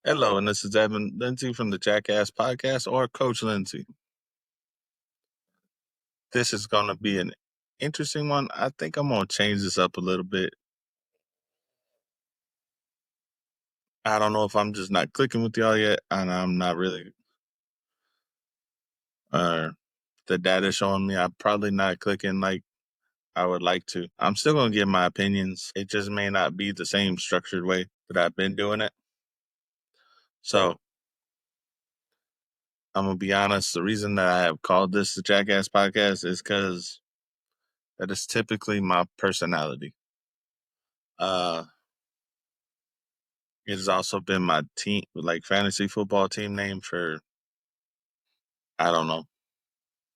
Hello, and this is Evan Lindsay from the Jackass Podcast or Coach Lindsay. This is going to be an interesting one. I think I'm going to change this up a little bit. I don't know if I'm just not clicking with y'all yet, and I'm not really, the data showing me I'm probably not clicking like I would like to. I'm still going to give my opinions. It just may not be the same structured way that I've been doing it. So I'm going to be honest. The reason that I have called this the Jackass Podcast is because that is typically my personality. It has also been my team, like fantasy football team name for, I don't know,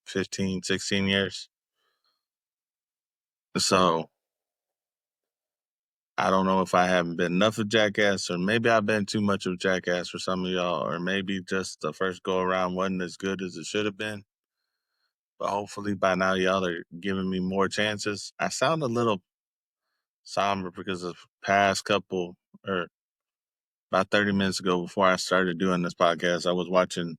15, 16 years. So I don't know if I haven't been enough of Jackass, or maybe I've been too much of Jackass for some of y'all, or maybe just the first go around wasn't as good as it should have been. But hopefully by now y'all are giving me more chances. I sound a little somber because of past couple, or about 30 minutes ago before I started doing this podcast, I was watching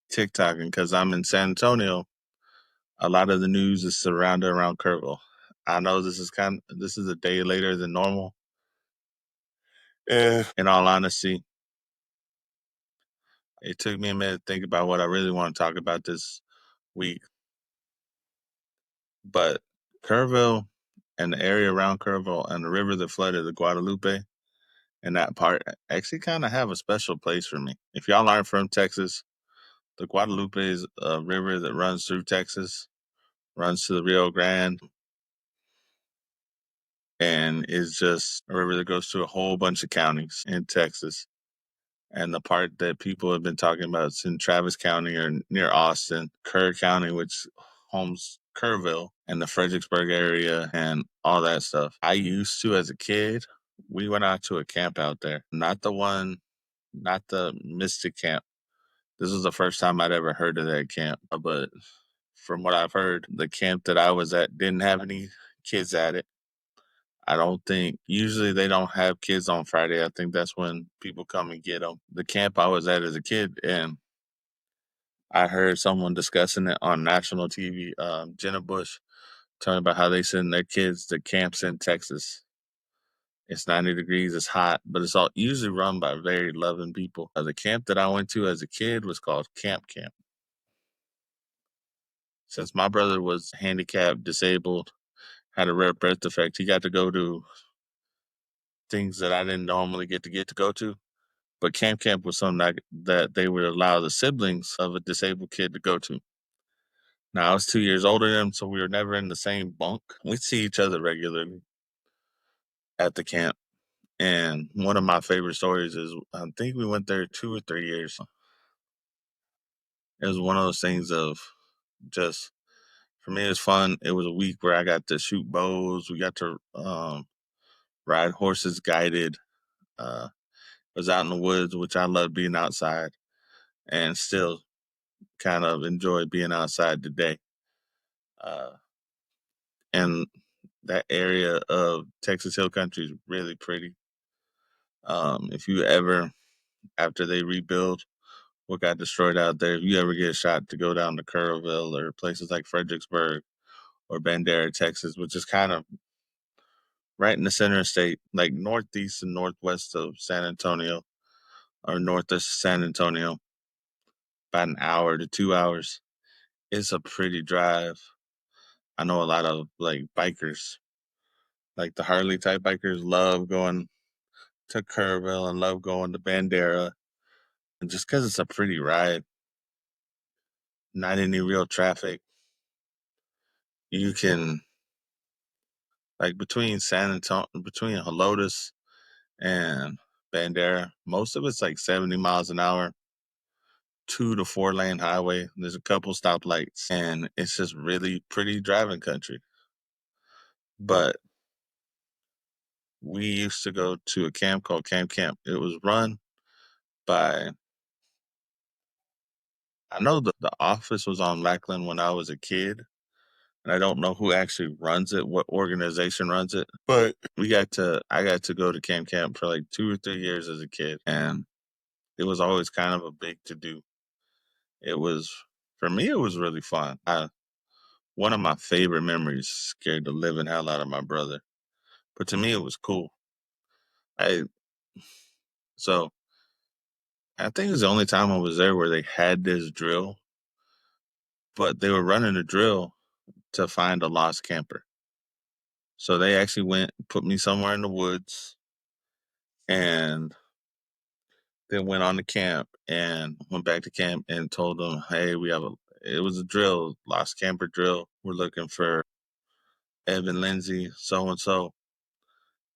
TikTok, and because I'm in San Antonio, a lot of the news is surrounded around Kerrville. I know this is a day later than normal. In all honesty, it took me a minute to think about what I really want to talk about this week. But Kerrville and the area around Kerrville and the river that flooded the Guadalupe and that part actually kind of have a special place for me. If y'all aren't from Texas, the Guadalupe is a river that runs through Texas, runs to the Rio Grande, and is just a river that goes through a whole bunch of counties in Texas. And the part that people have been talking about is in Travis County or near Austin, Kerr County, which homes Kerrville and the Fredericksburg area and all that stuff. I used to, as a kid, we went out to a camp out there. Not the Mystic Camp. This was the first time I'd ever heard of that camp. But from what I've heard, the camp that I was at didn't have any kids at it. I don't think usually they don't have kids on Friday. I think that's when people come and get them. The camp I was at as a kid, and I heard someone discussing it on national TV. Jenna Bush talking about how they send their kids to camps in Texas. It's 90 degrees, it's hot, but it's all usually run by very loving people. The camp that I went to as a kid was called Camp. Since my brother was handicapped, disabled, had a rare birth defect, he got to go to things that I didn't normally get to go to. But Camp was something that they would allow the siblings of a disabled kid to go to. Now, I was 2 years older than him, so we were never in the same bunk. We'd see each other regularly at the camp. And one of my favorite stories is I think we went there 2 or 3 years. It was one of those things of just, for me, it was fun. It was a week where I got to shoot bows. We got to ride horses guided. Was out in the woods, which I love being outside, and still kind of enjoy being outside today. And that area of Texas Hill Country is really pretty. If you ever, after they rebuild what got destroyed out there, if you ever get a shot to go down to Kerrville or places like Fredericksburg or Bandera, Texas, which is kind of right in the center of state, like northeast and northwest of San Antonio or north of San Antonio, about an hour to 2 hours. It's a pretty drive. I know a lot of like bikers, like the Harley type bikers, love going to Kerrville and love going to Bandera. And just because it's a pretty ride, not any real traffic, you can, like between San Antonio, between Helotes and Bandera, most of it's like 70 miles an hour, 2 to 4 lane highway. There's a couple stoplights, and it's just really pretty driving country. But we used to go to a camp called Camp. It was run by, I know the office was on Lackland when I was a kid, and I don't know who actually runs it, what organization runs it. But I got to go to Camp for like 2 or 3 years as a kid, and it was always kind of a big to do. It was for me, it was really fun. One of my favorite memories scared the living hell out of my brother, but to me, it was cool. I so I think it's the only time I was there where they had this drill, but they were running a drill to find a lost camper. So they actually went, put me somewhere in the woods, and then went on the camp and went back to camp and told them, "Hey, we have a." It was a drill, lost camper drill. We're looking for Evan Lindsay, so and so.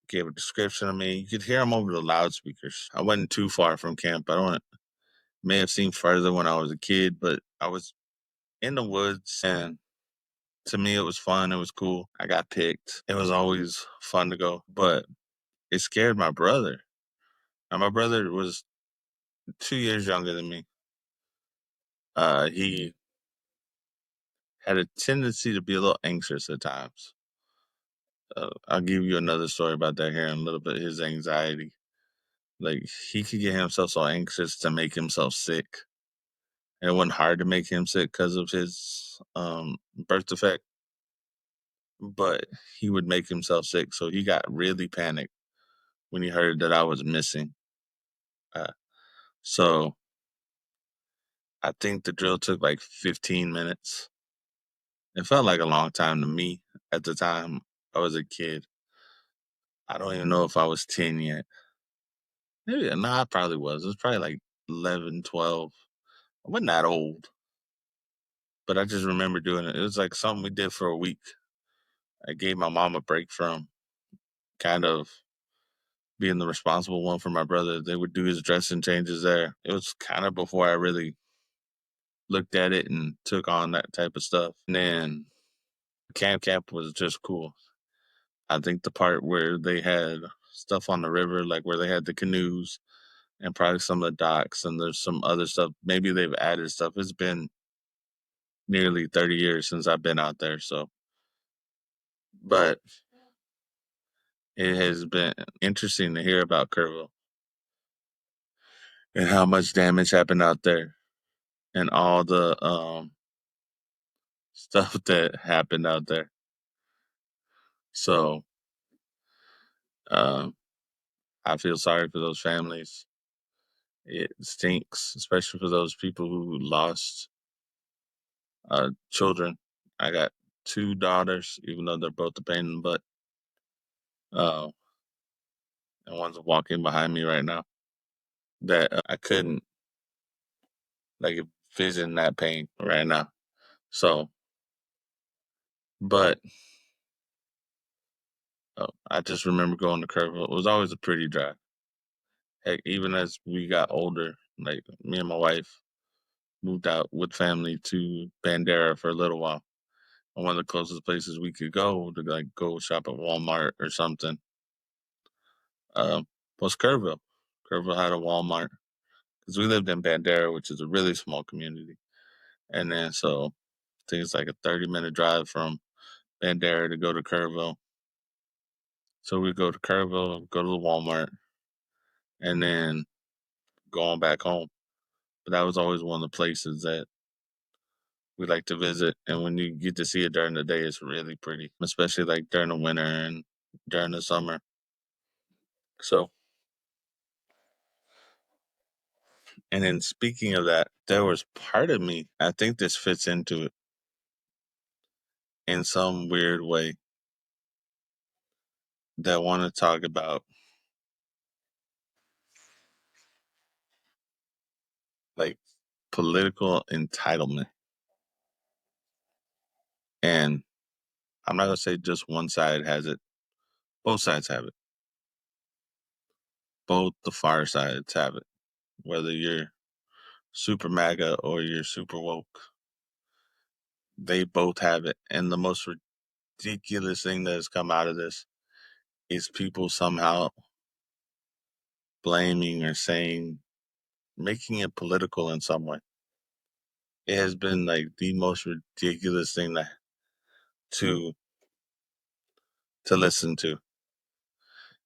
Gave a description of me. You could hear him over the loudspeakers. I wasn't too far from camp. I don't may have seen further when I was a kid, but I was in the woods, and to me it was fun. It was cool. I got picked. It was always fun to go, but it scared my brother. Now my brother was 2 years younger than me. He had a tendency to be a little anxious at times. I'll give you another story about that here in a little bit. His anxiety, like he could get himself so anxious to make himself sick. And it wasn't hard to make him sick because of his birth defect, but he would make himself sick. So he got really panicked when he heard that I was missing. Uh, so I think the drill took like 15 minutes. It felt like a long time to me at the time. I was a kid. I don't even know if I was 10 yet. Maybe, no, I probably was. It was probably like 11, 12. I wasn't that old, but I just remember doing it. It was like something we did for a week. I gave my mom a break from kind of being the responsible one for my brother. They would do his dressing changes there. It was kind of before I really looked at it and took on that type of stuff. And then camp was just cool. I think the part where they had stuff on the river, like where they had the canoes and probably some of the docks, and there's some other stuff. Maybe they've added stuff. It's been nearly 30 years since I've been out there. So, but it has been interesting to hear about Kerrville and how much damage happened out there and all the stuff that happened out there. So, um, I feel sorry for those families. It stinks, especially for those people who lost children. I got two daughters, even though they're both a pain in the butt. Uh, and one's walking behind me right now. That I couldn't like envision that pain right now. So, but I just remember going to Kerrville. It was always a pretty drive. Heck, even as we got older, like me and my wife moved out with family to Bandera for a little while. And one of the closest places we could go to like go shop at Walmart or something was Kerrville. Kerrville had a Walmart because we lived in Bandera, which is a really small community. And then so I think it's like a 30-minute drive from Bandera to go to Kerrville. So we go to Kerrville, go to the Walmart, and then go on back home. But that was always one of the places that we like to visit. And when you get to see it during the day, it's really pretty, especially like during the winter and during the summer. So, and then speaking of that, there was part of me, I think this fits into it in some weird way, that want to talk about like political entitlement. And I'm not going to say just one side has it, both sides have it. Both the far sides have it, whether you're super MAGA or you're super woke. They both have it. And the most ridiculous thing that has come out of this is people somehow blaming or saying, making it political in some way. It has been like the most ridiculous thing to to listen to.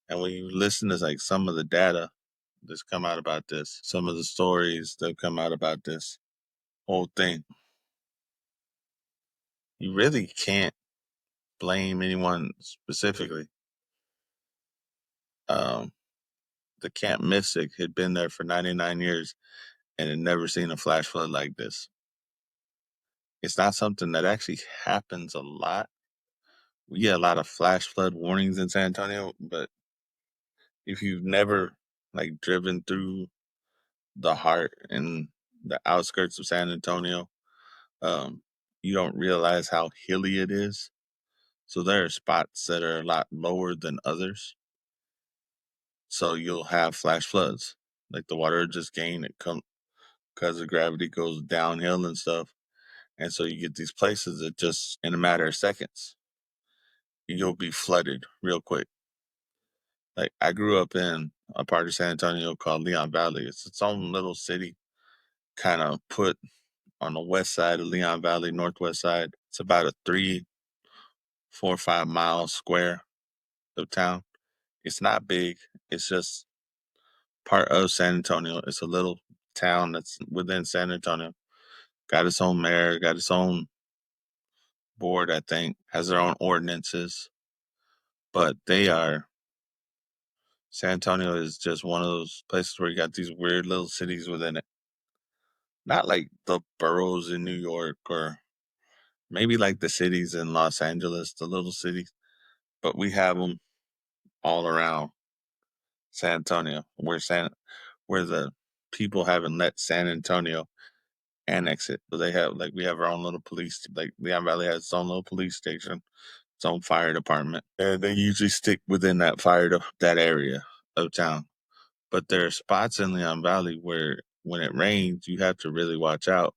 And when you listen to like some of the data that's come out about this, some of the stories that have come out about this whole thing. You really can't blame anyone specifically. Um, the Camp Mystic had been there for 99 years and had never seen a flash flood like this. It's not something that actually happens a lot. We get a lot of flash flood warnings in San Antonio, but if you've never like driven through the heart and the outskirts of San Antonio, you don't realize how hilly it is. So there are spots that are a lot lower than others. So you'll have flash floods. Like the water just gain it come because the gravity goes downhill and stuff. And so you get these places that just in a matter of seconds, you'll be flooded real quick. Like I grew up in a part of San Antonio called Leon Valley. It's its own little city, kind of put on the west side of Leon Valley, northwest side. It's about a 3, 4, 5 mile square of town. It's not big. It's just part of San Antonio. It's a little town that's within San Antonio. Got its own mayor, got its own board, I think, has their own ordinances. But San Antonio is just one of those places where you got these weird little cities within it. Not like the boroughs in New York or maybe like the cities in Los Angeles, the little cities, but we have them all around San Antonio, where the people haven't let San Antonio annex it. So they have like we have our own little police, like Leon Valley has its own little police station, its own fire department. And they usually stick within that area of town. But there are spots in Leon Valley where when it rains, you have to really watch out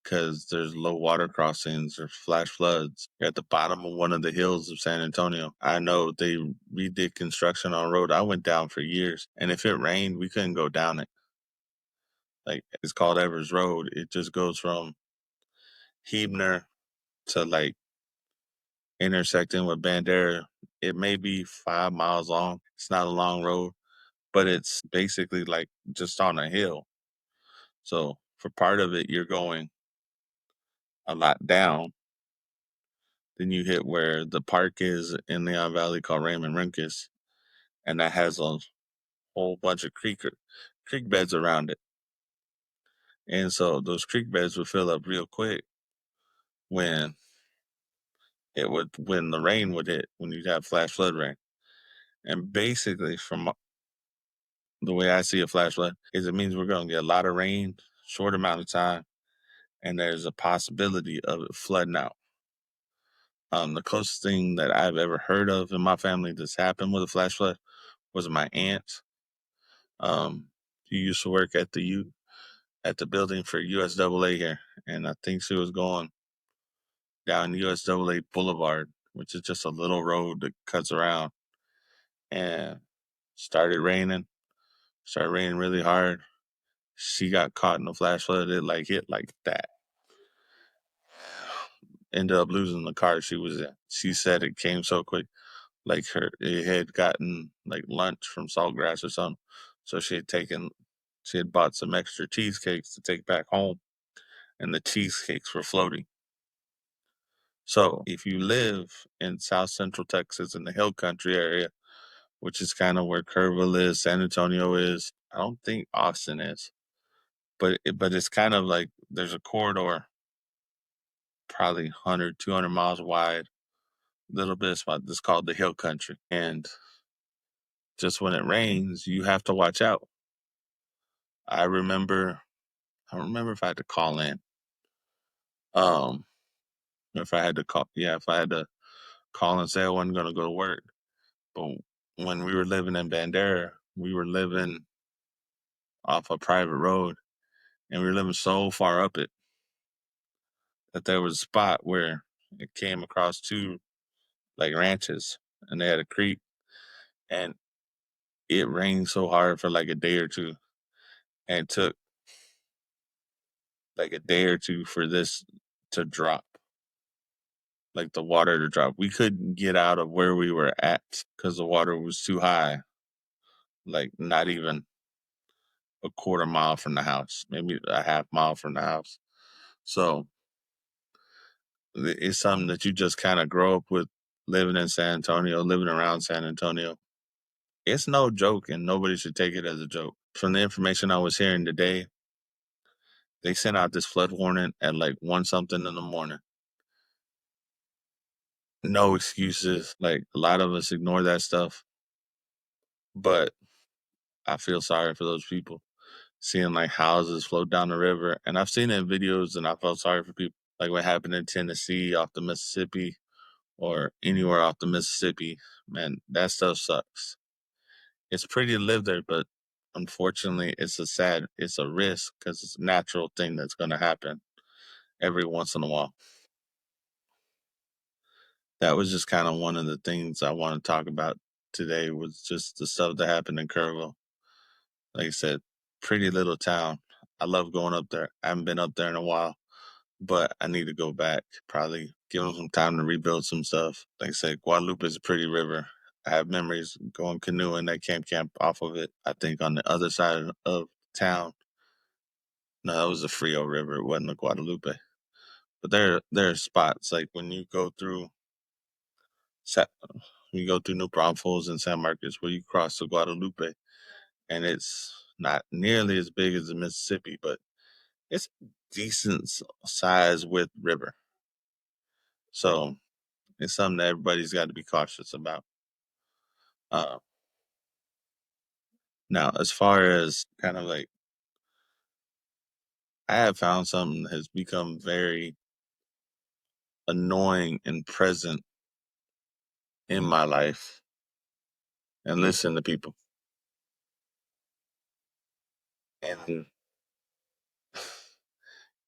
because there's low water crossings or flash floods. You're at the bottom of one of the hills of San Antonio. I know they redid construction on a road I went down for years, and if it rained, we couldn't go down it. Like it's called Evers Road. It just goes from Hebner to like intersecting with Bandera. It may be 5 miles long. It's not a long road, but it's basically like just on a hill. So for part of it, you're going a lot down. Then you hit where the park is in Leon Valley called Raymond Rimkus, and that has a whole bunch of creek beds around it. And so those creek beds would fill up real quick when when the rain would hit, when you'd have flash flood rain. And basically from the way I see a flash flood is it means we're going to get a lot of rain, short amount of time, and there's a possibility of it flooding out. The closest thing that I've ever heard of in my family that's happened with a flash flood was my aunt. She used to work at the building for USAA here, and I think she was going down USAA Boulevard, which is just a little road that cuts around, and started raining really hard. She got caught in a flash flood. It like hit like that. Ended up losing the car she was in. She said it came so quick, like it had gotten like lunch from Saltgrass or something. So she had bought some extra cheesecakes to take back home, and the cheesecakes were floating. So if you live in South Central Texas in the Hill Country area, which is kind of where Kerrville is, San Antonio is, I don't think Austin is, but it's kind of like there's a corridor, probably 100, 200 miles wide, little bit of spot that's called the Hill Country. And just when it rains, you have to watch out. I remember, I don't remember if I had to call in. Um, if I had to if I had to call and say I wasn't going to go to work. But when we were living in Bandera, we were living off a private road, and we were living so far up it that there was a spot where it came across two like ranches, and they had a creek, and it rained so hard for like a day or two, and it took like a day or two for this to drop, like the water to drop. We couldn't get out of where we were at because the water was too high, like not even a quarter mile from the house, maybe a half mile from the house. So it's something that you just kind of grow up with, living in San Antonio, living around San Antonio. It's no joke, and nobody should take it as a joke. From the information I was hearing today, they sent out this flood warning at like 1 something in the morning. No excuses. Like, a lot of us ignore that stuff, but I feel sorry for those people seeing like houses float down the river. And I've seen it in videos, and I felt sorry for people. Like what happened in Tennessee off the Mississippi or anywhere off the Mississippi. Man, that stuff sucks. It's pretty to live there, but unfortunately, it's a risk because it's a natural thing that's going to happen every once in a while. That was just kind of one of the things I want to talk about today, was just the stuff that happened in Kerrville. Like I said, pretty little town. I love going up there. I haven't been up there in a while, but I need to go back. Probably give them some time to rebuild some stuff. Like I said, Guadalupe is a pretty river. I have memories going canoeing at camp off of it. I think on the other side of town. No, that was the Frio River. It wasn't the Guadalupe. But there are spots like when you go through New Braunfels and San Marcos, where you cross the Guadalupe, and it's not nearly as big as the Mississippi, but it's decent size with river. So it's something that everybody's got to be cautious about. Uh, Now, as far as kind of like, I have found something that has become very annoying and present in my life, and listen to people. And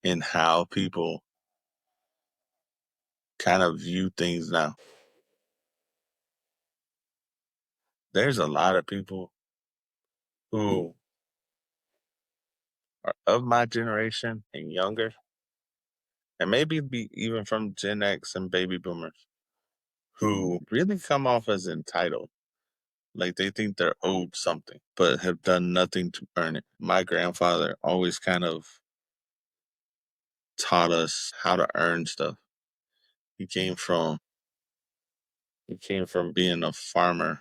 in how people kind of view things now. There's a lot of people who are of my generation and younger, and maybe be even from Gen X and baby boomers, who really come off as entitled. Like they think they're owed something, but have done nothing to earn it. My grandfather always kind of taught us how to earn stuff. He came from being a farmer,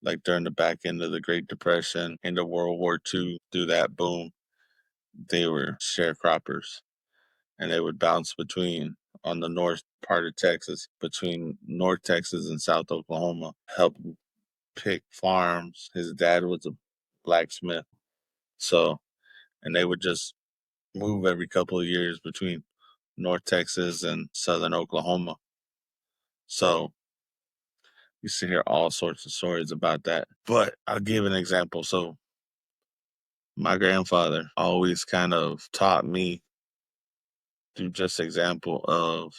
like during the back end of the Great Depression, into World War II, through that boom. They were sharecroppers, and they would bounce between, on the north part of Texas, between North Texas and South Oklahoma, help pick farms. His dad was a blacksmith. So, and they would just move every couple of years between North Texas and Southern Oklahoma. So you see hear all sorts of stories about that. But I'll give an example. So my grandfather always kind of taught me through just example of,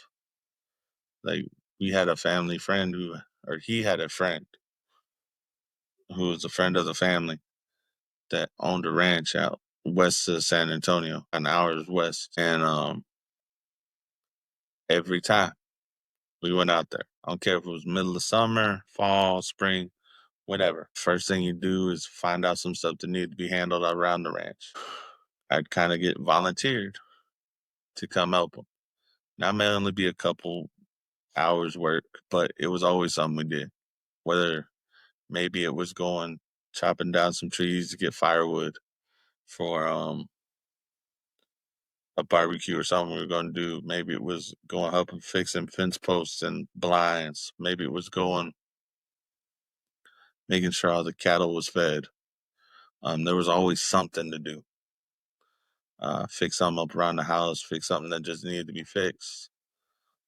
like, we had a family friend he had a friend who was a friend of the family that owned a ranch out west of San Antonio, an hour west. And every time we went out there, I don't care if it was middle of summer, fall, spring, whatever. First thing you do is find out some stuff that needed to be handled around the ranch. I'd kind of get volunteered to come help them. Now, it may only be a couple hours work, but it was always something we did. Whether maybe it was going chopping down some trees to get firewood for a barbecue or something we were going to do. Maybe it was going helping fixing fence posts and blinds. Maybe it was going making sure all the cattle was fed. There was always something to do. Fix something up around the house, fix something that just needed to be fixed.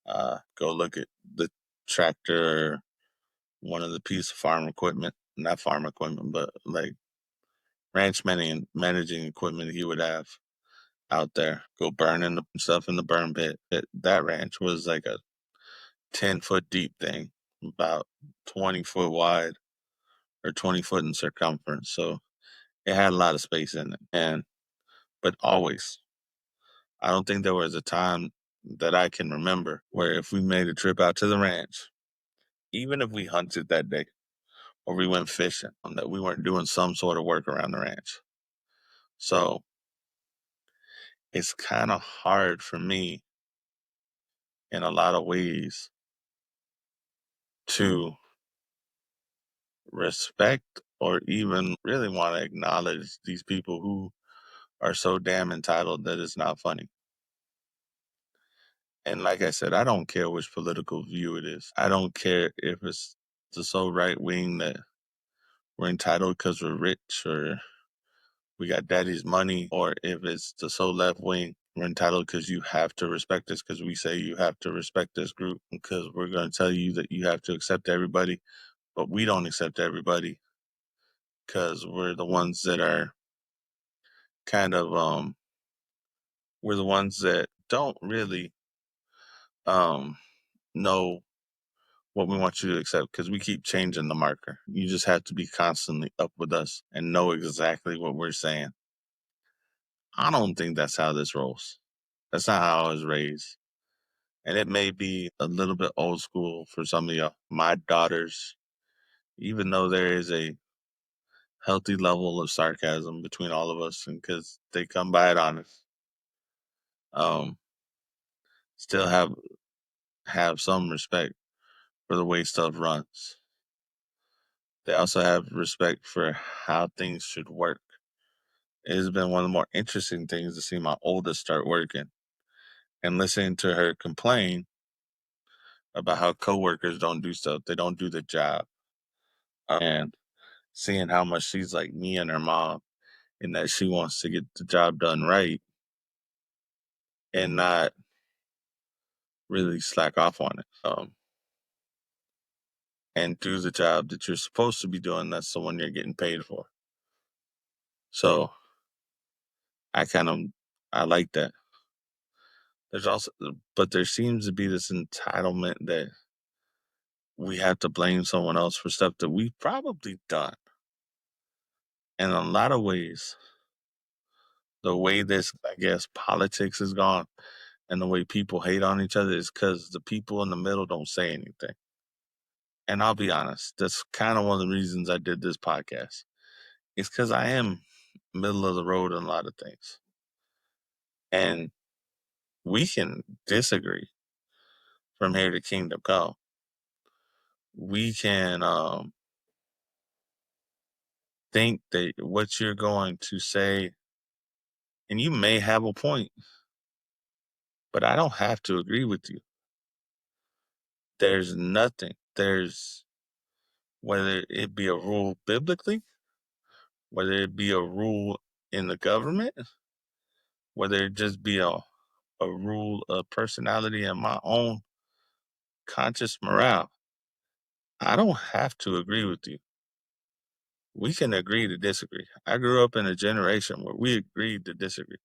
Go look at the tractor, or one of the piece of farm equipment, not farm equipment, but like ranch managing equipment he would have out there. Go burning the stuff in the burn pit. That ranch was like a 10-foot deep thing, about 20-foot wide or 20 foot in circumference. So it had a lot of space in it. But always, I don't think there was a time that I can remember where if we made a trip out to the ranch, even if we hunted that day or we went fishing, that we weren't doing some sort of work around the ranch. So it's kind of hard for me in a lot of ways to respect or even really want to acknowledge these people who are so damn entitled that it's not funny. And like I said, I don't care which political view it is. I don't care if it's the so right wing that we're entitled because we're rich or we got daddy's money, or if it's the so left wing, we're entitled because you have to respect us because we say you have to respect this group because we're going to tell you that you have to accept everybody, but we don't accept everybody because we're the ones that are kind of we're the ones that don't really um know what we want you to accept because we keep changing the marker. You just have to be constantly up with us and know exactly what we're saying. I don't think that's how this rolls. That's not how I was raised. And it may be a little bit old school for some of y'all. My daughters, even though there is a healthy level of sarcasm between all of us, and because they come by it honest, um, still have some respect for the way stuff runs. They also have respect for how things should work. It has been one of the more interesting things to see my oldest start working and listening to her complain about how coworkers don't do stuff. They don't do the job. And seeing how much she's like me and her mom and that she wants to get the job done right and not really slack off on it. And do the job that you're supposed to be doing. That's the one you're getting paid for. So I kind of I like that. There's also, but there seems to be this entitlement that we have to blame someone else for stuff that we've probably done. And in a lot of ways, the way this, I guess, politics has gone and the way people hate on each other is because the people in the middle don't say anything. And I'll be honest, that's kind of one of the reasons I did this podcast. It's because I am middle of the road in a lot of things. And we can disagree from here to kingdom come. We can think that what you're going to say, and you may have a point, but I don't have to agree with you. There's nothing. There's, whether it be a rule biblically, whether it be a rule in the government, whether it just be a rule of personality and my own conscious morale. I don't have to agree with you. We can agree to disagree. I grew up in a generation where we agreed to disagree.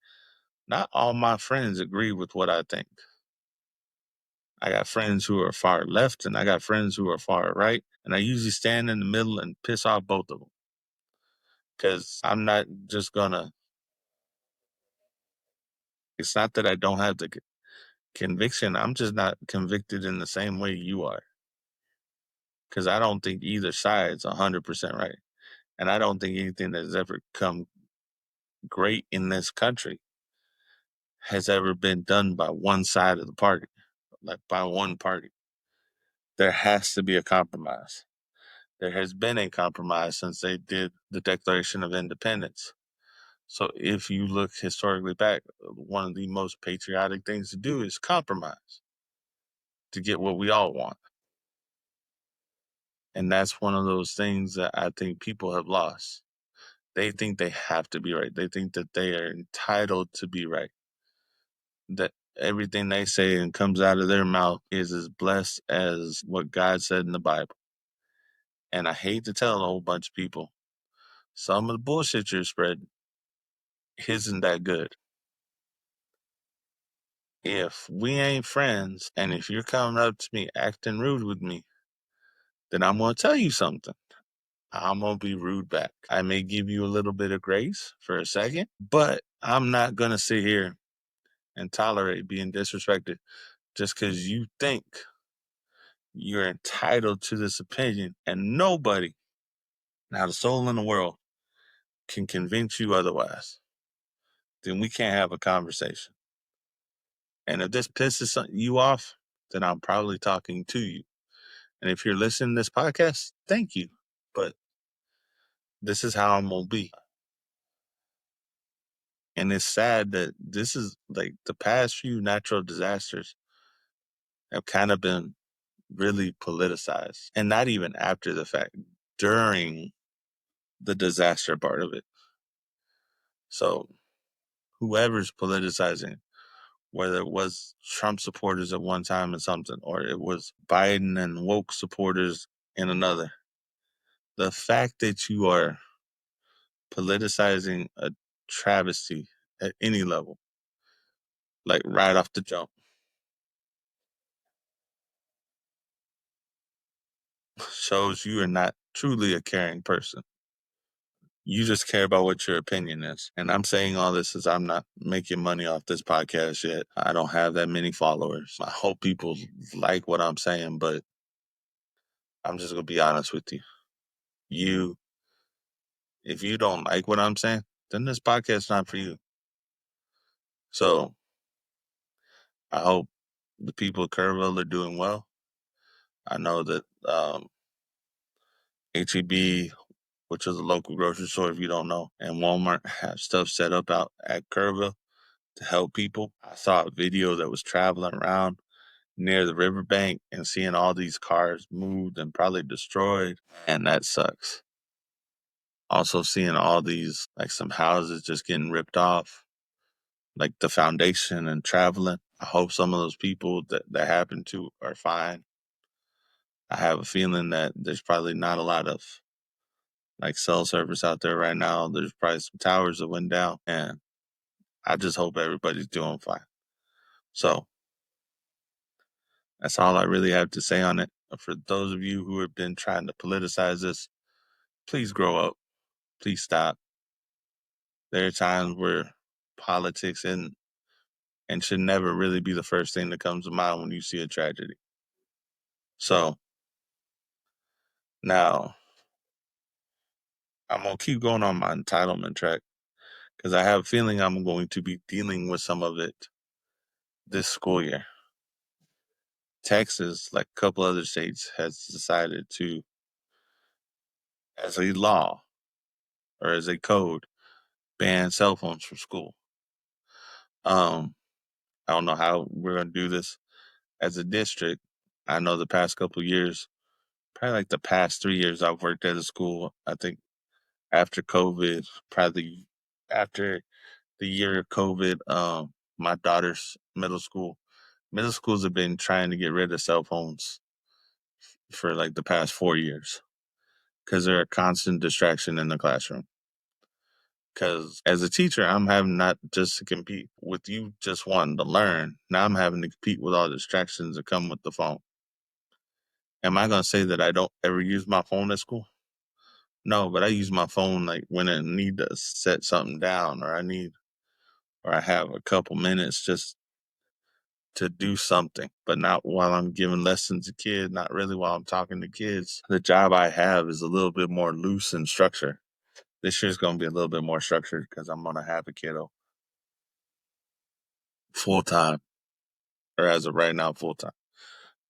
Not all my friends agree with what I think. I got friends who are far left and I got friends who are far right. And I usually stand in the middle and piss off both of them. Because I'm not just gonna, it's not that I don't have the conviction. I'm just not convicted in the same way you are. Because I don't think either side's 100% right. And I don't think anything that's ever come great in this country has ever been done by one side of the party, like by one party. There has to be a compromise. There has been a compromise since they did the Declaration of Independence. So if you look historically back, one of the most patriotic things to do is compromise to get what we all want. And that's one of those things that I think people have lost. They think they have to be right. They think that they are entitled to be right. That everything they say and comes out of their mouth is as blessed as what God said in the Bible. And I hate to tell a whole bunch of people, some of the bullshit you're spreading isn't that good. If we ain't friends and if you're coming up to me acting rude with me, then I'm going to tell you something. I'm going to be rude back. I may give you a little bit of grace for a second, but I'm not going to sit here and tolerate being disrespected just because you think you're entitled to this opinion and nobody, not a soul in the world, can convince you otherwise. then we can't have a conversation. And if this pisses you off, then I'm probably talking to you. And if you're listening to this podcast, thank you. But this is how I'm going to be. And it's sad that this is like the past few natural disasters have kind of been really politicized. And not even after the fact, during the disaster part of it. So whoever's politicizing, whether it was Trump supporters at one time and something, or it was Biden and woke supporters in another, the fact that you are politicizing a travesty at any level, like right off the jump, shows you are not truly a caring person. You just care about what your opinion is. And I'm saying all this as I'm not making money off this podcast yet. I don't have that many followers. I hope people like what I'm saying, but I'm just going to be honest with you. If you don't like what I'm saying, then this podcast is not for you. So I hope the people of Kerrville are doing well. I know that HEB, which is a local grocery store, if you don't know, and Walmart have stuff set up out at Kerrville to help people. I saw a video that was traveling around near the riverbank and seeing all these cars moved and probably destroyed, and that sucks. Also seeing all these, like some houses just getting ripped off, like the foundation and traveling. I hope some of those people that happened to are fine. I have a feeling that there's probably not a lot of like cell service out there right now. There's probably some towers that went down, and I just hope everybody's doing fine. So that's all I really have to say on it. For those of you who have been trying to politicize this, please grow up. Please stop. There are times where politics and should never really be the first thing that comes to mind when you see a tragedy. So now I'm going to keep going on my entitlement track because I have a feeling I'm going to be dealing with some of it this school year. Texas, like a couple other states, has decided to, as a law or as a code, ban cell phones from school. I don't know how we're going to do this as a district. I know the past couple of years, probably like the past 3 years I've worked at a school, I think after COVID, probably after the year of COVID, my daughter's middle schools have been trying to get rid of cell phones for like the past 4 years because they're a constant distraction in the classroom. Because as a teacher, I'm having not just to compete with you just wanting to learn. Now I'm having to compete with all the distractions that come with the phone. Am I going to say that I don't ever use my phone at school? No, but I use my phone like when I need to set something down or I have a couple minutes just to do something, but not while I'm giving lessons to kids, not really while I'm talking to kids. The job I have is a little bit more loose in structure. This year's going to be a little bit more structured because I'm going to have a kiddo full time, or as of right now, full time.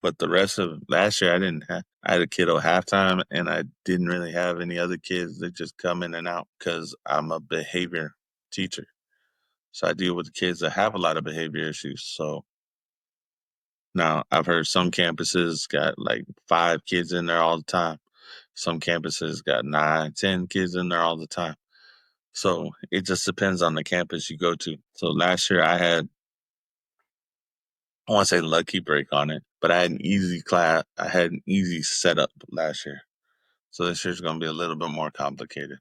But the rest of last year, I had a kiddo halftime and I didn't really have any other kids that just come in and out because I'm a behavior teacher. So I deal with kids that have a lot of behavior issues. So now I've heard some campuses got like 5 kids in there all the time. Some campuses got 9, 10 kids in there all the time. So it just depends on the campus you go to. So last year I had, I want to say lucky break on it, but I had an easy class. I had an easy setup last year. So this year's going to be a little bit more complicated.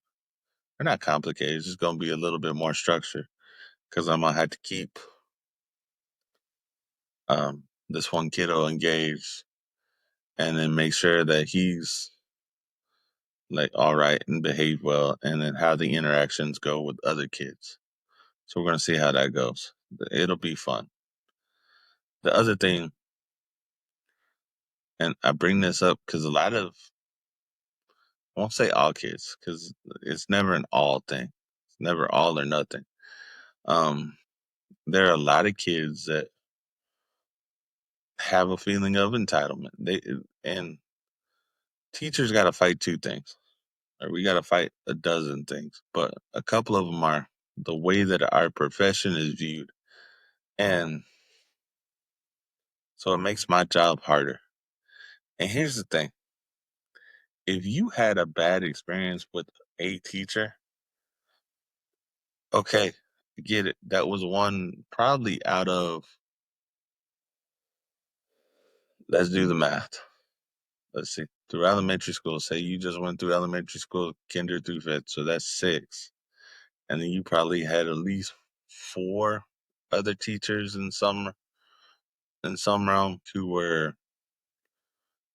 Or not complicated, it's just going to be a little bit more structured because I'm going to have to keep this one kiddo engaged and then make sure that he's like all right and behave well and then how the interactions go with other kids. So we're going to see how that goes. It'll be fun. The other thing, and I bring this up because a lot of, I won't say all kids because it's never an all thing. It's never all or nothing. Um, there are a lot of kids that have a feeling of entitlement. And teachers got to fight two things, or we got to fight a dozen things, but a couple of them are the way that our profession is viewed, and so it makes my job harder. And here's the thing: if you had a bad experience with a teacher, okay, get it. That was one probably out of, let's do the math. Let's see. Through elementary school, say you just went through elementary school, kinder through fifth, so that's six. And then you probably had at least four other teachers in some realm who were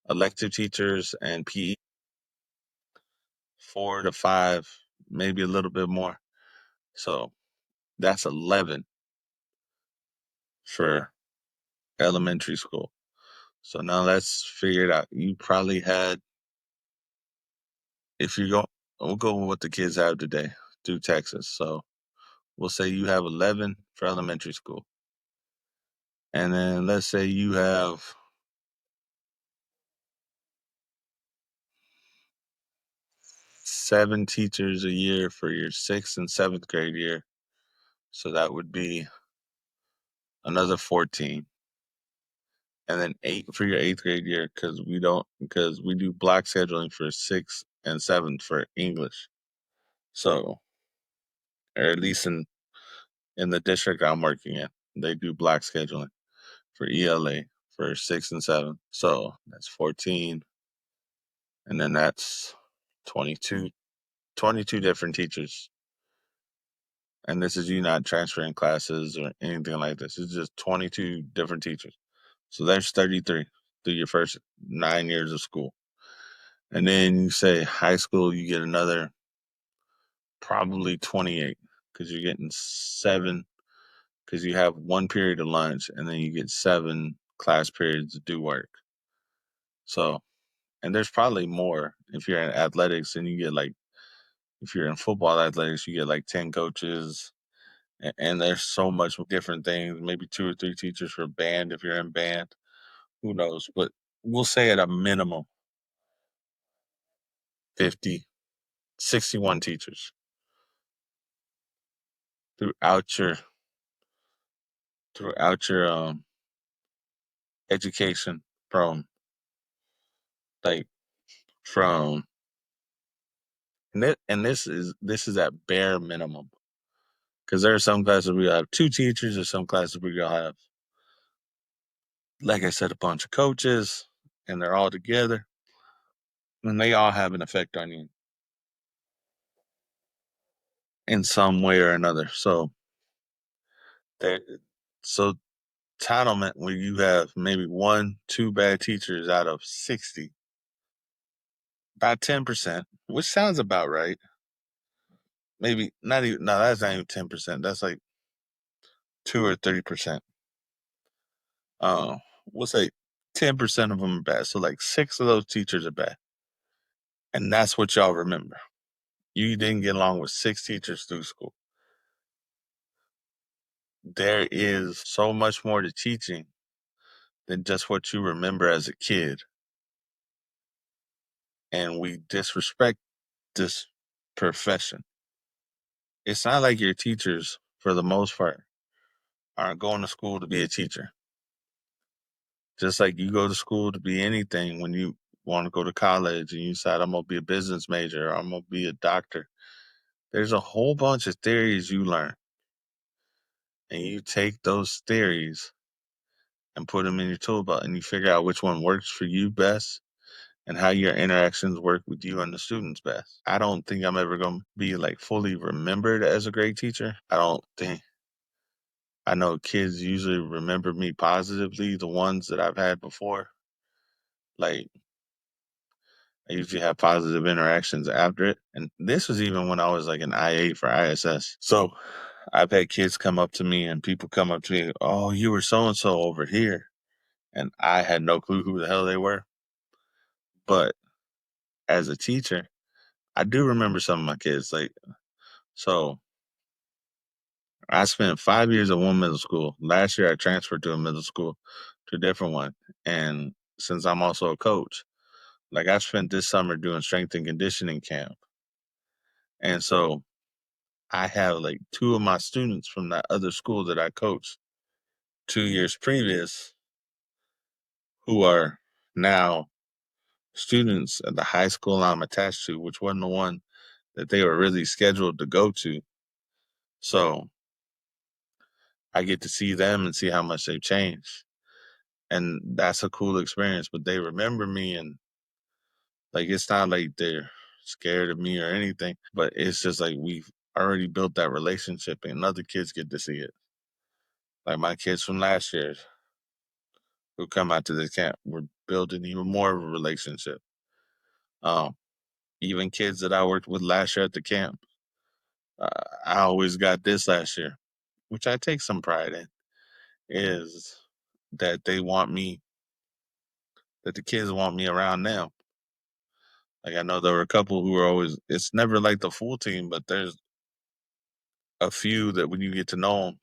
elective teachers and PE, 4 to 5, maybe a little bit more. So that's 11 for elementary school. So now let's figure it out. You probably had, if you go, we'll go with what the kids have today through Texas. So we'll say you have 11 for elementary school. And then let's say you have 7 teachers a year for your 6th and 7th grade year. So that would be another 14. And then 8 for your 8th grade year because we do block scheduling for 6th and 7th for English. So, or at least in the district I'm working in, they do block scheduling for ELA for 6th and 7th. So that's 14. And then that's 22, 22 different teachers. And this is you not transferring classes or anything like this. It's just 22 different teachers. So there's 33 through your first 9 years of school. And then you say high school, you get another probably 28 because you're getting 7 because you have 1 period of lunch and then you get 7 class periods to do work. So, and there's probably more if you're in athletics and you get like, if you're in football athletics, you get like 10 coaches and there's so much different things, maybe 2 or 3 teachers for band if you're in band, who knows, but we'll say at a minimum 50, 61 teachers throughout your throughout your education from like from and this is at bare minimum because there are some classes where you have 2 teachers or some classes where you'll have, like I said, a bunch of coaches and they're all together and they all have an effect on you in some way or another. So there, so entitlement where you have maybe 1, 2 bad teachers out of 60, about 10%, which sounds about right. Maybe not even, no, that's not even 10%. That's like 2 or 3%. Uh, we'll say 10% of them are bad. So like 6 of those teachers are bad. And that's what y'all remember. You didn't get along with 6 teachers through school. There is so much more to teaching than just what you remember as a kid. And we disrespect this profession. It's not like your teachers, for the most part, aren't going to school to be a teacher. Just like you go to school to be anything when you want to go to college and you decide, I'm going to be a business major or I'm going to be a doctor. There's a whole bunch of theories you learn. And you take those theories and put them in your tool belt and you figure out which one works for you best and how your interactions work with you and the students best. I don't think I'm ever going to be like fully remembered as a great teacher. I don't think. I know kids usually remember me positively, the ones that I've had before. Like, I usually have positive interactions after it. And this was even when I was like an IA for ISS. So I've had kids come up to me and people come up to me, oh, you were so and so over here. And I had no clue who the hell they were. But as a teacher, I do remember some of my kids. Like, so I spent 5 years at one middle school. Last year, I transferred to a middle school, to a different one, and since I'm also a coach, like, I spent this summer doing strength and conditioning camp, and so I have, like, 2 of my students from that other school that I coached 2 years previous who are now students at the high school I'm attached to, which wasn't the one that they were really scheduled to go to. So I get to see them and see how much they've changed. And that's a cool experience. But they remember me, and like it's not like they're scared of me or anything, but it's just like we've already built that relationship and other kids get to see it. Like my kids from last year who come out to this camp, we're building even more of a relationship. Um, Even kids that I worked with last year at the camp, uh, I always got this last year, which I take some pride in, is that they want me, that the kids want me around them. Like I know there were a couple who were always, it's never like the full team, but there's a few that when you get to know them,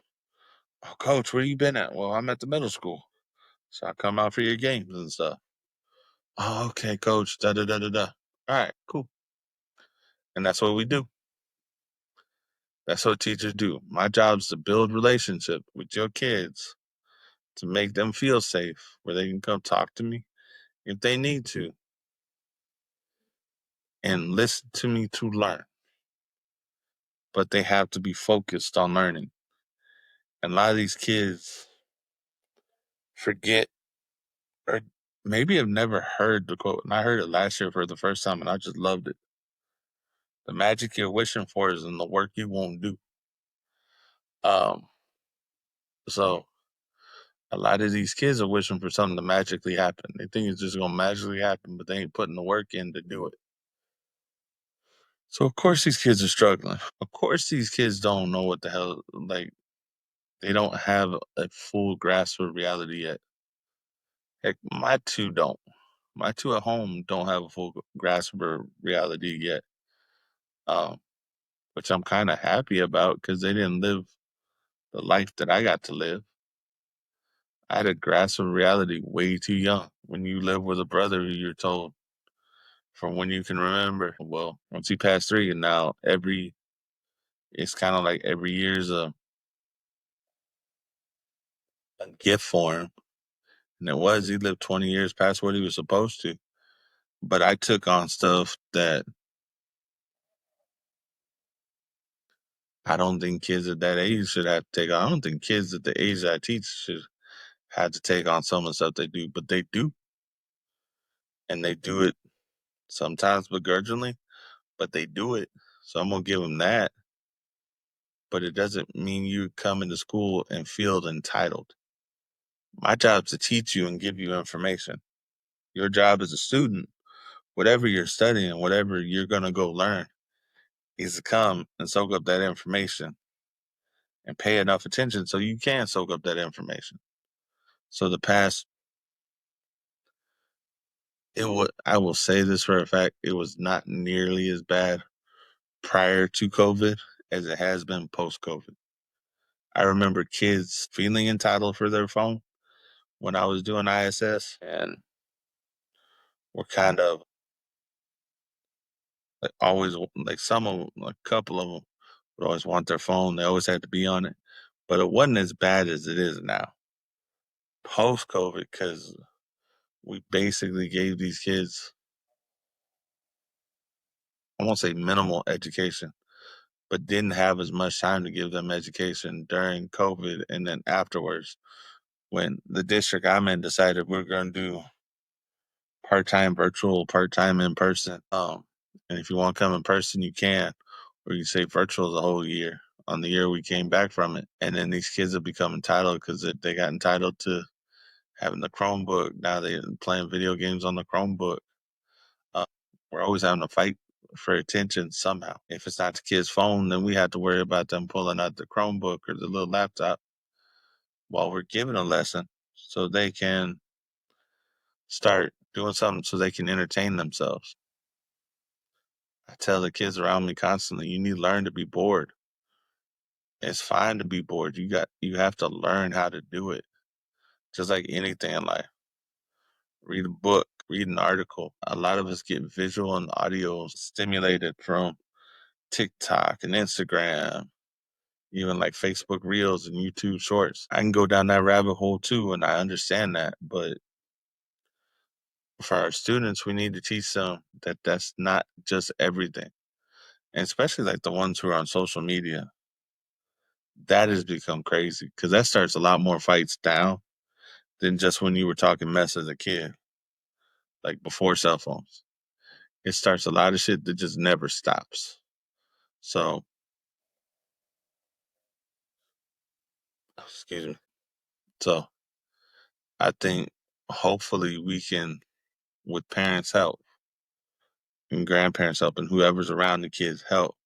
oh, coach, where you been at? Well, I'm at the middle school. So I come out for your games and stuff. Oh, okay, coach, da da da da da. All right, cool. And that's what we do. That's what teachers do. My job is to build relationship with your kids to make them feel safe, where they can come talk to me if they need to and listen to me to learn. But they have to be focused on learning. And a lot of these kids forget or maybe have never heard the quote. And I heard it last year for the first time and I just loved it. The magic you're wishing for is in the work you won't do. Um, so a lot of these kids are wishing for something to magically happen. They think it's just gonna magically happen, but they ain't putting the work in to do it. So of course these kids are struggling. Of course these kids don't know what the hell, like they don't have a full grasp of reality yet. Heck, my two don't. My two at home don't have a full grasp of reality yet. Um, which I'm kind of happy about because they didn't live the life that I got to live. I had a grasp of reality way too young. When you live with a brother who you're told from when you can remember, well, once he passed 3, and now it's kind of like every year's a gift for him. And it was, he lived 20 years past what he was supposed to. But I took on stuff that I don't think kids at that age should have to take on. I don't think kids at the age that I teach should have to take on some of the stuff they do, but they do. And they do it sometimes begrudgingly, but they do it. So I'm going to give them that. But it doesn't mean you come into school and feel entitled. My job is to teach you and give you information. Your job as a student, whatever you're studying, whatever you're going to go learn, is to come and soak up that information and pay enough attention so you can soak up that information. So the past, I will say this for a fact, it was not nearly as bad prior to COVID as it has been post COVID. I remember kids feeling entitled for their phone when I was doing ISS, and were kind of like always like some of them, like a couple of them would always want their phone. They always had to be on it, but it wasn't as bad as it is now post COVID because we basically gave these kids, I won't say minimal education, but didn't have as much time to give them education during COVID and then afterwards when the district I'm in decided we're going to do part-time virtual, part-time in person. And if you want to come in person, you can, or you say virtual the whole year. On the year we came back from it, and then these kids have become entitled because they got entitled to having the Chromebook. Now they're playing video games on the Chromebook. Uh, we're always having to fight for attention somehow. If it's not the kid's phone, then we have to worry about them pulling out the Chromebook or the little laptop while we're giving a lesson so they can start doing something so they can entertain themselves. I tell the kids around me constantly, you need to learn to be bored. It's fine to be bored. You have to learn how to do it. Just like anything in life. Read a book, read an article. A lot of us get visual and audio stimulated from TikTok and Instagram, even like Facebook Reels and YouTube Shorts. I can go down that rabbit hole too, and I understand that. But for our students, we need to teach them that that's not just everything. And especially like the ones who are on social media, that has become crazy because that starts a lot more fights down than just when you were talking mess as a kid, like before cell phones. It starts a lot of shit that just never stops. So, excuse me. So, I think hopefully we can, with parents' help and grandparents' help and whoever's around the kids' help,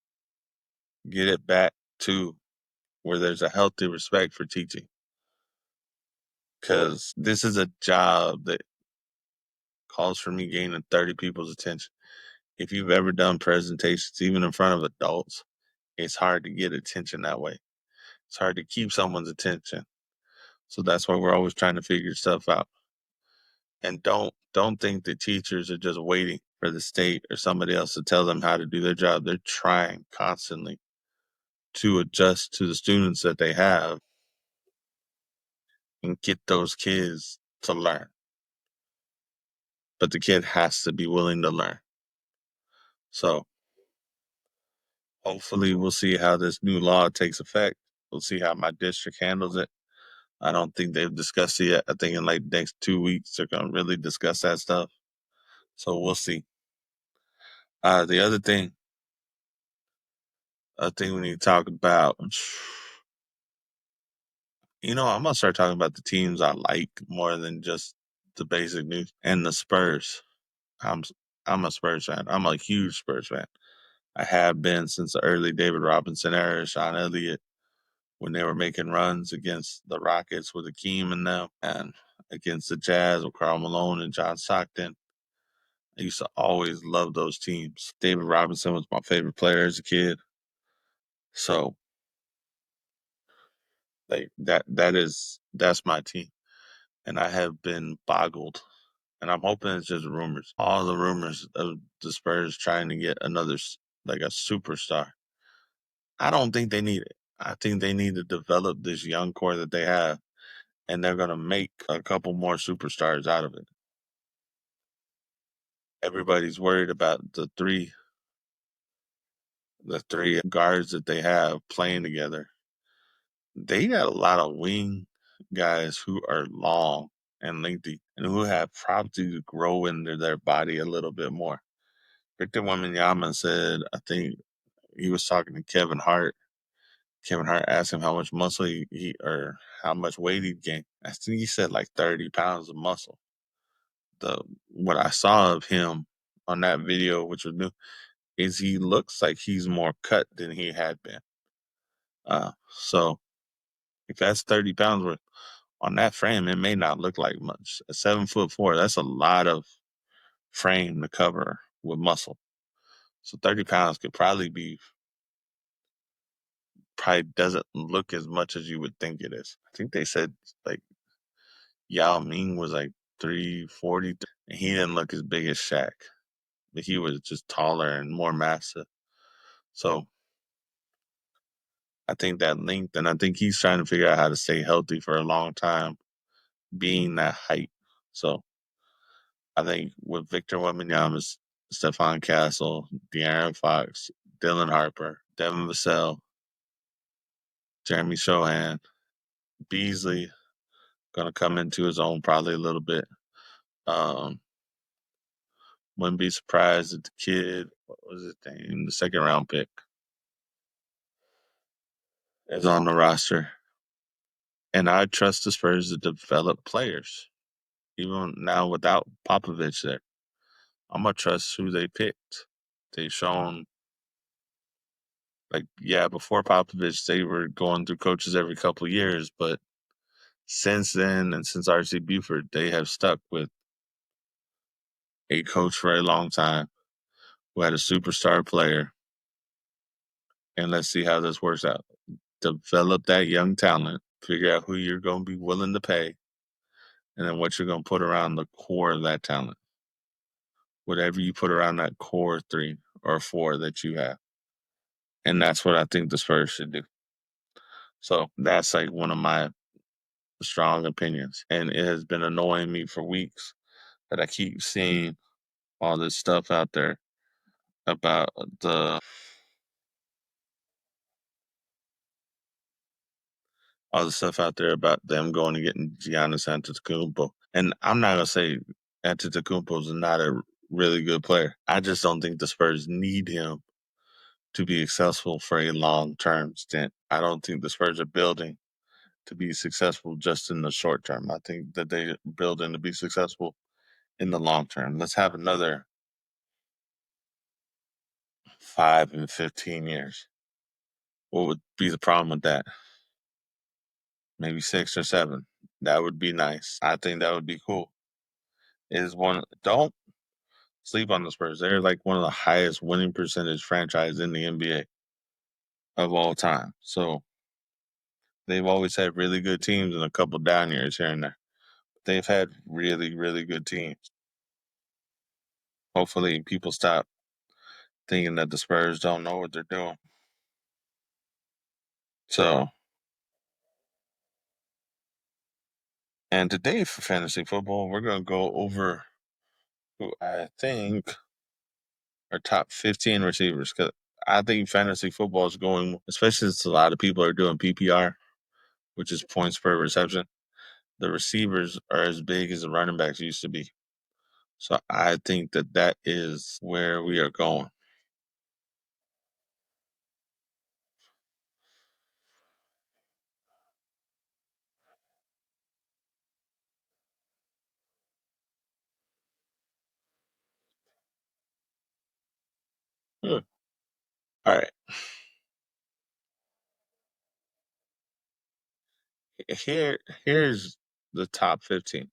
get it back to where there's a healthy respect for teaching. Because this is a job that calls for me gaining 30 people's attention. If you've ever done presentations, even in front of adults, it's hard to get attention that way. It's hard to keep someone's attention. So that's why we're always trying to figure stuff out. And don't think that teachers are just waiting for the state or somebody else to tell them how to do their job. They're trying constantly to adjust to the students that they have and get those kids to learn. But the kid has to be willing to learn. So hopefully we'll see how this new law takes effect. We'll see how my district handles it. I don't think they've discussed it yet. I think in like the next 2 weeks they're gonna really discuss that stuff. So we'll see. The other thing we need to talk about, I'm gonna start talking about the teams I like more than just the basic news. And the Spurs. I'm I'm a Spurs fan. I'm a huge Spurs fan. I have been since the early David Robinson era, Sean Elliott, when they were making runs against the Rockets with Akeem and them, and against the Jazz with Karl Malone and John Stockton. I used to always love those teams. David Robinson was my favorite player as a kid. So like that's my team. And I have been boggled. And I'm hoping it's just rumors. All the rumors of the Spurs trying to get like a superstar. I don't think they need it. I think they need to develop this young core that they have, and they're going to make a couple more superstars out of it. Everybody's worried about the three guards that they have playing together. They got a lot of wing guys who are long and lengthy and who have probably to grow into their body a little bit more. Victor Wembanyama said, I think he was talking to Kevin Hart. Kevin Hart asked him how much muscle he or how much weight he'd gained. I think he said like 30 pounds of muscle. What I saw of him on that video, which was new, is he looks like he's more cut than he had been. So if that's 30 pounds worth on that frame, it may not look like much. At 7'4", that's a lot of frame to cover with muscle. So 30 pounds could probably doesn't look as much as you would think it is. I think they said like Yao Ming was like 340, and he didn't look as big as Shaq, but he was just taller and more massive. So I think that length, and I think he's trying to figure out how to stay healthy for a long time, being that height. So I think with Victor Wembanyama, Stephon Castle, De'Aaron Fox, Dylan Harper, Devin Vassell, Jeremy Sohan, Beasley, gonna come into his own probably a little bit. Um, wouldn't be surprised if the kid, what was his name, the second round pick, is on the roster. And I trust the Spurs to develop players, even now without Popovich there. I'm gonna trust who they picked. They've shown, like, yeah, before Popovich, they were going through coaches every couple of years, but since then, and since R.C. Buford, they have stuck with a coach for a long time who had a superstar player. And let's see how this works out. develop that young talent, figure out who you're going to be willing to pay, and then what you're going to put around the core of that talent. Whatever you put around that core three or four that you have. And that's what I think the Spurs should do. So that's like one of my strong opinions. And it has been annoying me for weeks that I keep seeing all this stuff out there about the all the stuff out there about them going and getting Giannis Antetokounmpo. And I'm not gonna say Antetokounmpo is not a really good player. I just don't think the Spurs need him to be successful for a long term stint. I don't think the Spurs are building to be successful just in the short term. I think that they're building to be successful in the long term. Let's have another 5 and 15 years. What would be the problem with that? Maybe 6 or 7. That would be nice. I think that would be cool. Is one don't sleep on the Spurs. They're like one of the highest winning percentage franchise in the NBA of all time. So they've always had really good teams and a couple down years here and there. They've had really, really good teams. Hopefully people stop thinking that the Spurs don't know what they're doing. So, and today for fantasy football, we're going to go over who I think are top 15 receivers because I think fantasy football is going, especially since a lot of people are doing PPR, which is points per reception. The receivers are as big as the running backs used to be. So I think that that is where we are going. Hmm. All right. Here's the top 15.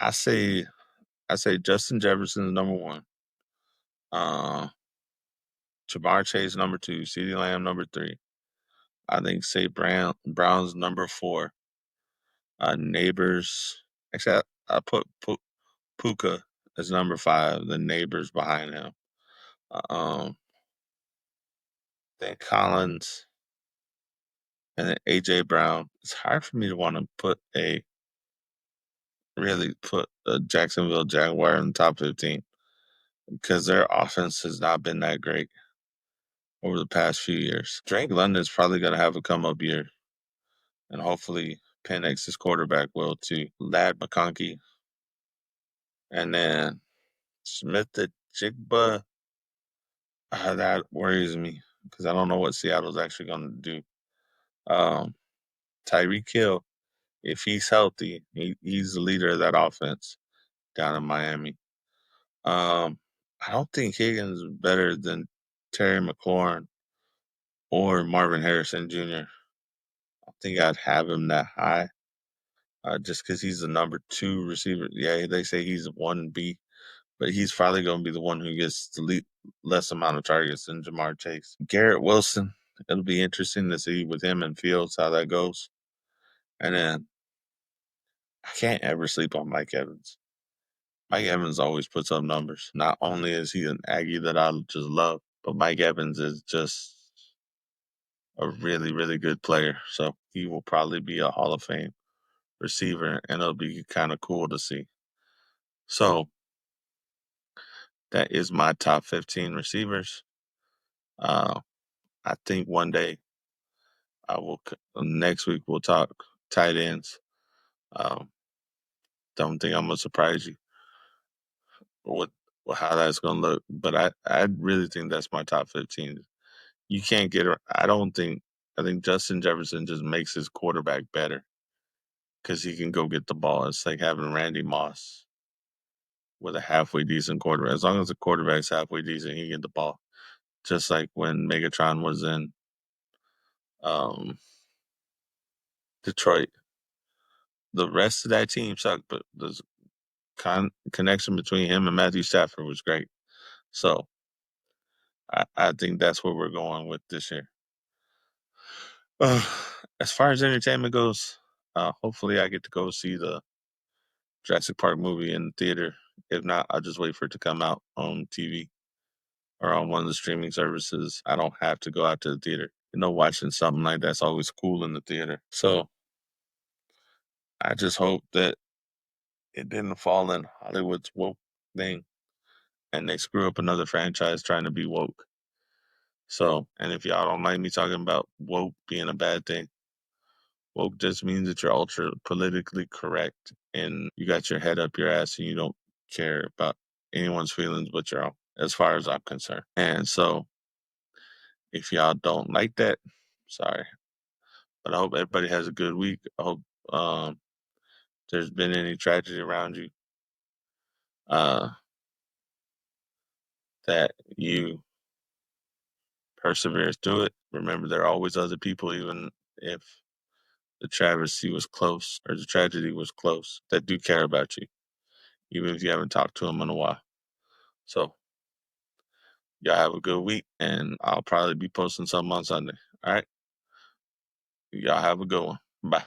I say I say Justin Jefferson is number one. Uh, Jamar Chase number two. CeeDee Lamb number three. I think Brown's number four. Neighbors. Actually, I put Puka as number five. The Neighbors behind him. Then Collins, and then AJ Brown. It's hard for me to want to put a Jacksonville Jaguar in the top 15 because their offense has not been that great over the past few years. Drake London's probably going to have a come up year, and hopefully Penix, his quarterback, will too. Lad McConkey, and then Smith the Jigba. That worries me because I don't know what Seattle's actually going to do. Um, Tyreek Hill, if he's healthy, he's the leader of that offense down in Miami. I don't think Higgins is better than Terry McLaurin or Marvin Harrison Jr. I think I'd have him that high, just because he's the number two receiver. Yeah, they say he's 1B, but he's probably going to be the one who gets the less amount of targets than Jamar Chase. Garrett Wilson, it'll be interesting to see with him and Fields how that goes. And then I can't ever sleep on Mike Evans. Mike Evans always puts up numbers. Not only is he an Aggie that I just love, but Mike Evans is just a really, really good player. So he will probably be a Hall of Fame receiver, and it'll be kind of cool to see. So that is my top 15 receivers. Uh, I think one day next week we'll talk tight ends. Um, don't think I'm gonna surprise you with how that's gonna look, but I really think that's my top 15. You can't get. I don't think. I think Justin Jefferson just makes his quarterback better because he can go get the ball. It's like having Randy Moss with a halfway decent quarterback. As long as the quarterback's halfway decent, he can get the ball. Just like when Megatron was in um, Detroit. The rest of that team sucked, but the connection between him and Matthew Stafford was great. So I think that's where we're going with this year. Uh, as far as entertainment goes, hopefully I get to go see the Jurassic Park movie in the theater. If not, I'll just wait for it to come out on TV or on one of the streaming services. I don't have to go out to the theater. Watching something like that's always cool in the theater. So I just hope that it didn't fall in Hollywood's woke thing and they screw up another franchise trying to be woke. So, and if y'all don't like me talking about woke being a bad thing, woke just means that you're ultra politically correct and you got your head up your ass and you don't care about anyone's feelings but your own, as far as I'm concerned. And so, if y'all don't like that, sorry. But I hope everybody has a good week. I hope there's been any tragedy around you, uh, that you persevere through it. Remember, there are always other people, even if the travesty was close or the tragedy was close, that do care about you, even if you haven't talked to them in a while. So, y'all have a good week, and I'll probably be posting something on Sunday. All right. Y'all have a good one. Bye.